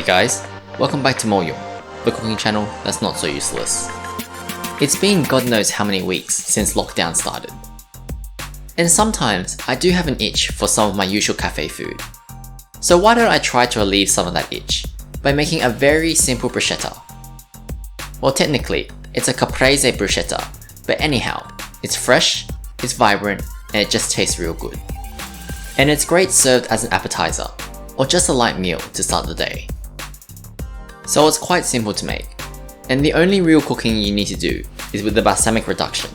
Hey guys, welcome back to 𝗕𝗏𝗀𝗀𝗀, the cooking channel that's not so useless. It's been God knows how many weeks since lockdown started. And sometimes I do have an itch for some of my usual cafe food. So why don't I try to relieve some of that itch by making a very simple bruschetta. Well, technically, it's a Caprese Bruschetta, but anyhow, it's fresh, it's vibrant, and it just tastes real good. And it's great served as an appetizer, or just a light meal to start the day. So it's quite simple to make, and the only real cooking you need to do is with the Balsamic Reduction,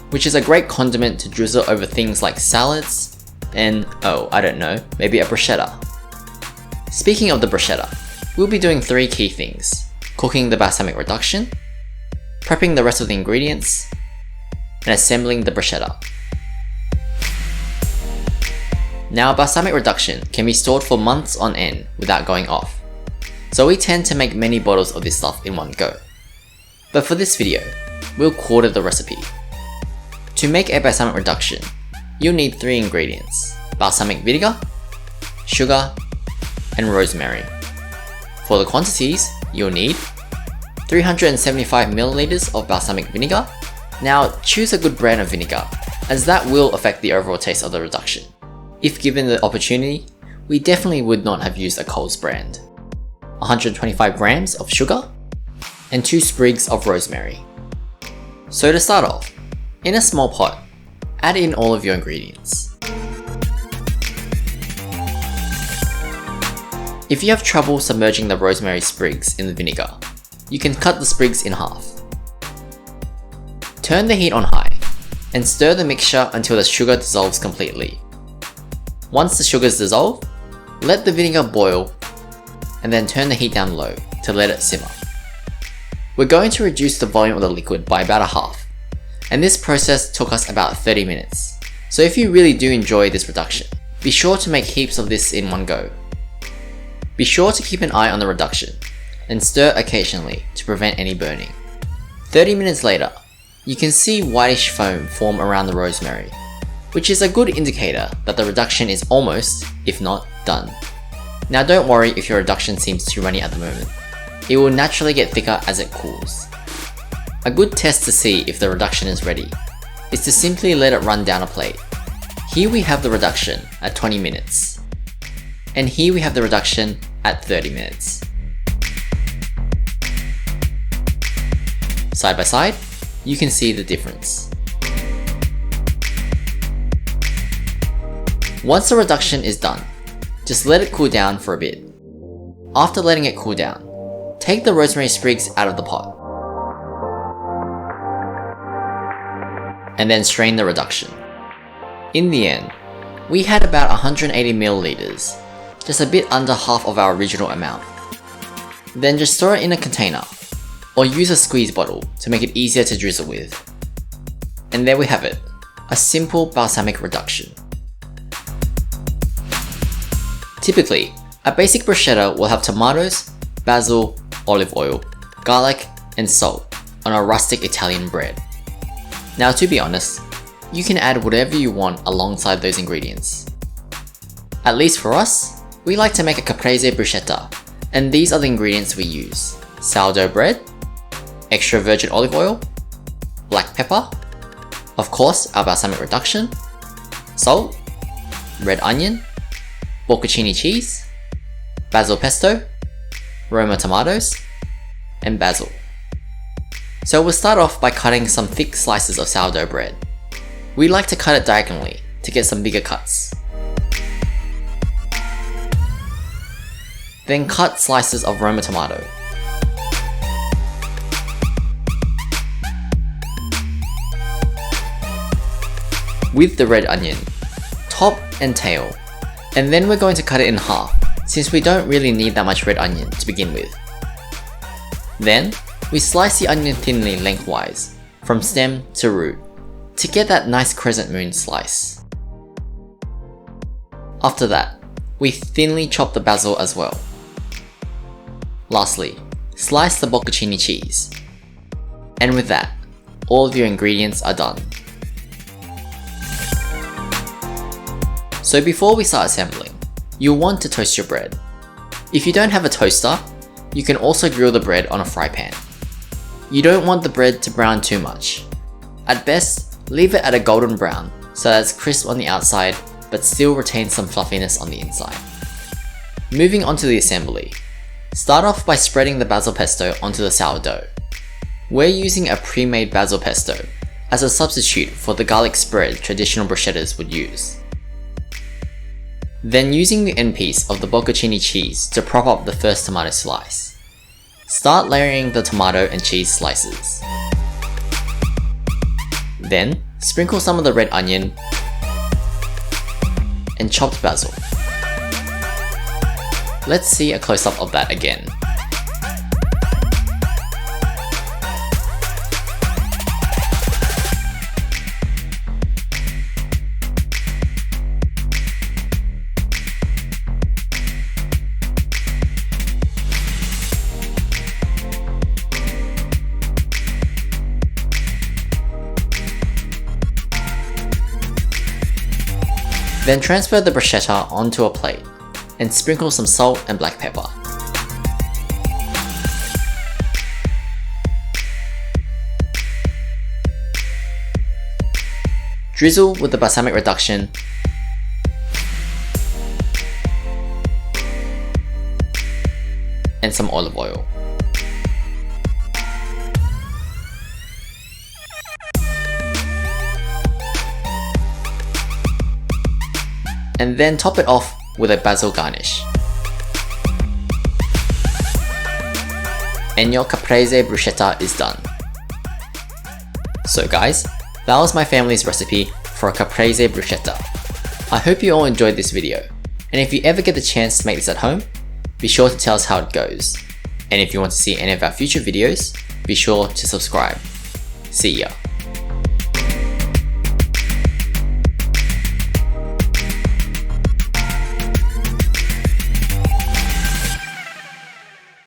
which is a great condiment to drizzle over things like salads, and I don't know, maybe a bruschetta. Speaking of the bruschetta, we'll be doing 3 key things: cooking the Balsamic Reduction, prepping the rest of the ingredients, and assembling the bruschetta. Now, Balsamic Reduction can be stored for months on end without going off, so we tend to make many bottles of this stuff in one go. But for this video, we'll quarter the recipe. To make a Balsamic Reduction, you'll need 3 ingredients: balsamic vinegar, sugar, and rosemary. For the quantities, you'll need 375 ml of balsamic vinegar. Now, choose a good brand of vinegar, as that will affect the overall taste of the reduction. If given the opportunity, we definitely would not have used a Coles brand. 125 grams of sugar, and 2 sprigs of rosemary. So to start off, in a small pot, add in all of your ingredients. If you have trouble submerging the rosemary sprigs in the vinegar, you can cut the sprigs in half. Turn the heat on high, and stir the mixture until the sugar dissolves completely. Once the sugars dissolve, let the vinegar boil, and then turn the heat down low to let it simmer. We're going to reduce the volume of the liquid by about a half, and this process took us about 30 minutes. So if you really do enjoy this reduction, be sure to make heaps of this in one go. Be sure to keep an eye on the reduction, and stir occasionally to prevent any burning. 30 minutes later, you can see whitish foam form around the rosemary, which is a good indicator that the reduction is almost, if not, done. Now don't worry if your reduction seems too runny at the moment. It will naturally get thicker as it cools. A good test to see if the reduction is ready is to simply let it run down a plate. Here we have the reduction at 20 minutes. And here we have the reduction at 30 minutes. Side by side, you can see the difference. Once the reduction is done, just let it cool down for a bit. After letting it cool down, take the rosemary sprigs out of the pot, and then strain the reduction. In the end, we had about 180 ml, just a bit under half of our original amount. Then just store it in a container, or use a squeeze bottle to make it easier to drizzle with. And there we have it, a simple balsamic reduction. Typically, a basic bruschetta will have tomatoes, basil, olive oil, garlic, and salt on a rustic Italian bread. Now to be honest, you can add whatever you want alongside those ingredients. At least for us, we like to make a Caprese Bruschetta, and these are the ingredients we use: sourdough bread, extra virgin olive oil, black pepper, of course our balsamic reduction, salt, red onion, Bocconcini cheese, basil pesto, Roma tomatoes, and basil. So we'll start off by cutting some thick slices of sourdough bread. We like to cut it diagonally to get some bigger cuts. Then cut slices of Roma tomato. With the red onion, top and tail. And then we're going to cut it in half, since we don't really need that much red onion to begin with. Then, we slice the onion thinly lengthwise, from stem to root, to get that nice crescent moon slice. After that, we thinly chop the basil as well. Lastly, slice the Bocconcini cheese. And with that, all of your ingredients are done. So before we start assembling, you'll want to toast your bread. If you don't have a toaster, you can also grill the bread on a fry pan. You don't want the bread to brown too much. At best, leave it at a golden brown so that it's crisp on the outside but still retains some fluffiness on the inside. Moving on to the assembly. Start off by spreading the basil pesto onto the sourdough. We're using a pre-made basil pesto as a substitute for the garlic spread traditional bruschettas would use. Then using the end piece of the Bocconcini cheese to prop up the first tomato slice. Start layering the tomato and cheese slices. Then, sprinkle some of the red onion and chopped basil. Let's see a close-up of that again. Then transfer the bruschetta onto a plate and sprinkle some salt and black pepper. Drizzle with the Balsamic Reduction and some olive oil. And then top it off with a basil garnish. And your Caprese Bruschetta is done. So guys, that was my family's recipe for a Caprese Bruschetta. I hope you all enjoyed this video, and if you ever get the chance to make this at home, be sure to tell us how it goes. And if you want to see any of our future videos, be sure to subscribe. See ya.